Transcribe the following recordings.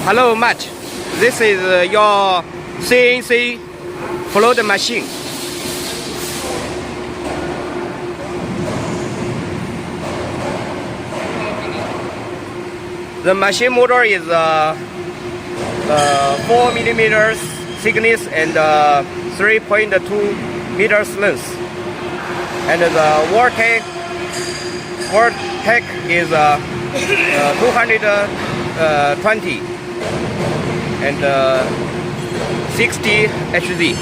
Hello, Matt. This is your CNC float machine. The machine motor is 4 millimeters thickness and 3.2 meters length, and the vortex is 220 and 60 HD.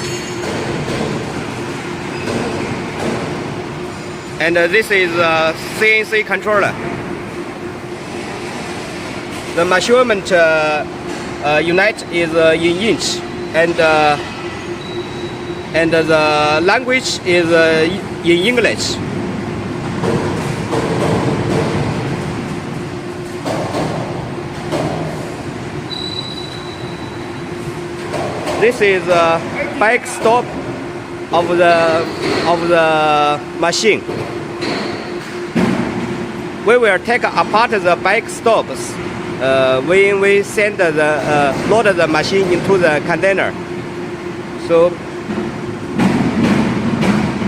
And this is a CNC controller. The measurement unit is in inch, and the language is in English. This is a back stop of the machine. We will take apart the back stops when we send load the machine into the container. So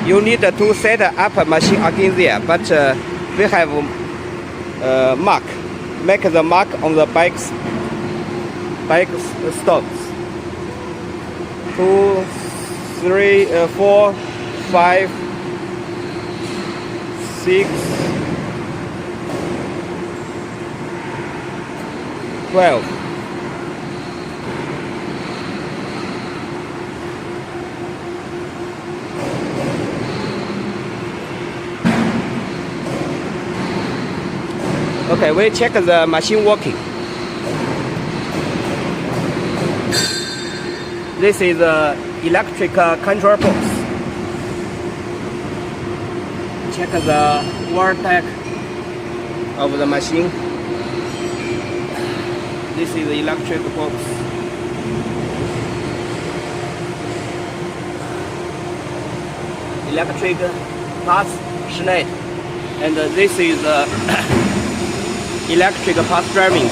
you need to set up a machine again there, but we have make the mark on the back stops. 2, 3, 4, 5, 6, 12. Okay, we check the machine working. This is the electric control box. Check the vortex of the machine. This is the electric box. Electric path snake, and this is the electric path driving.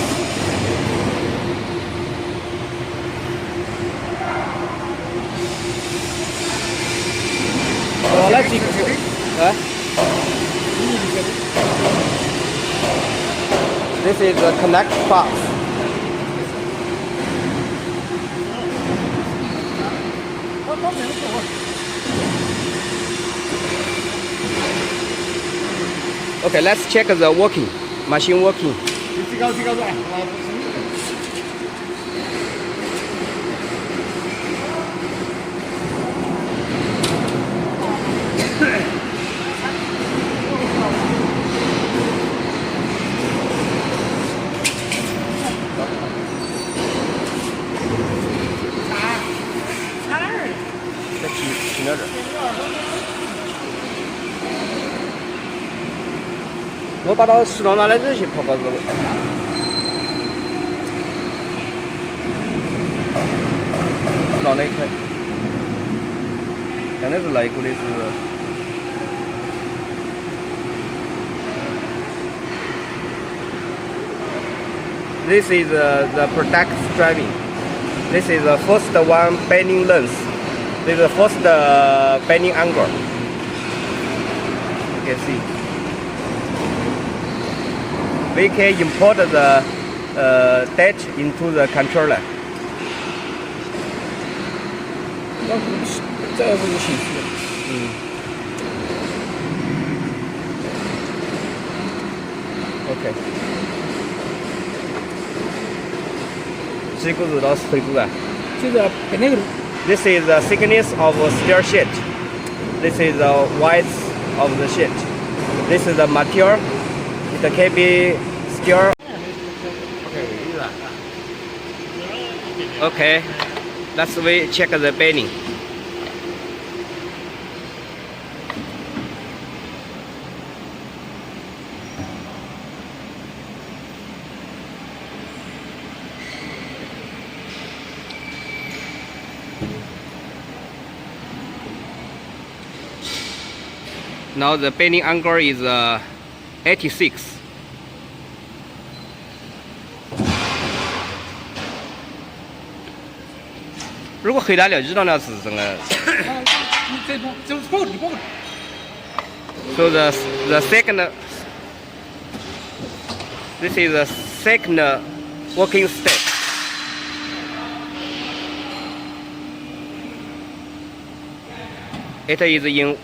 This is the connect path. Okay, let's check the working, machine working.我把它适当拿来热去泡泡子。到那一块，现在是来过的是。This is the product driving. This is the first one bending length. This is the first bending angle. You can see. We can import the data into the controller. Okay. 这个是老师推出的。这个那个。This is the thickness of steel sheet. This is the width of the sheet. This is the material. It can be steel. Okay. Let's we check the bending. Now the bending angle is 86. 如果黑大了，知道那是什么这包你包。 ？So the second, this is the second working step. It is in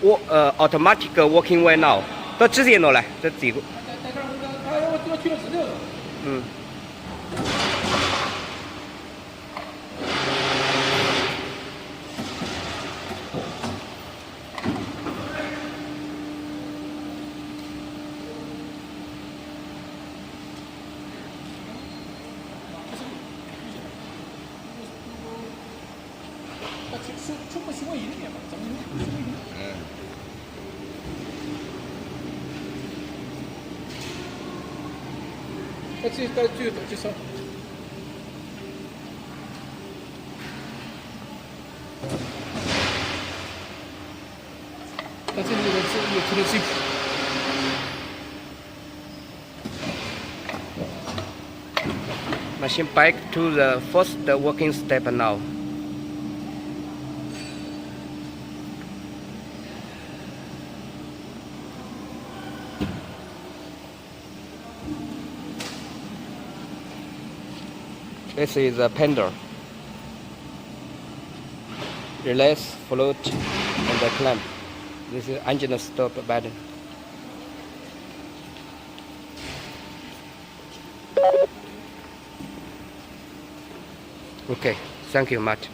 automatic working way now. 到直接弄来，这几个。要去了资料。嗯。充分行为一点嘛，咱们行为一。这就上。这里有出了这。 Machine back to the first working step now. This is a pendle. Release, float, and the clamp. This is engine stop button. Okay, thank you much.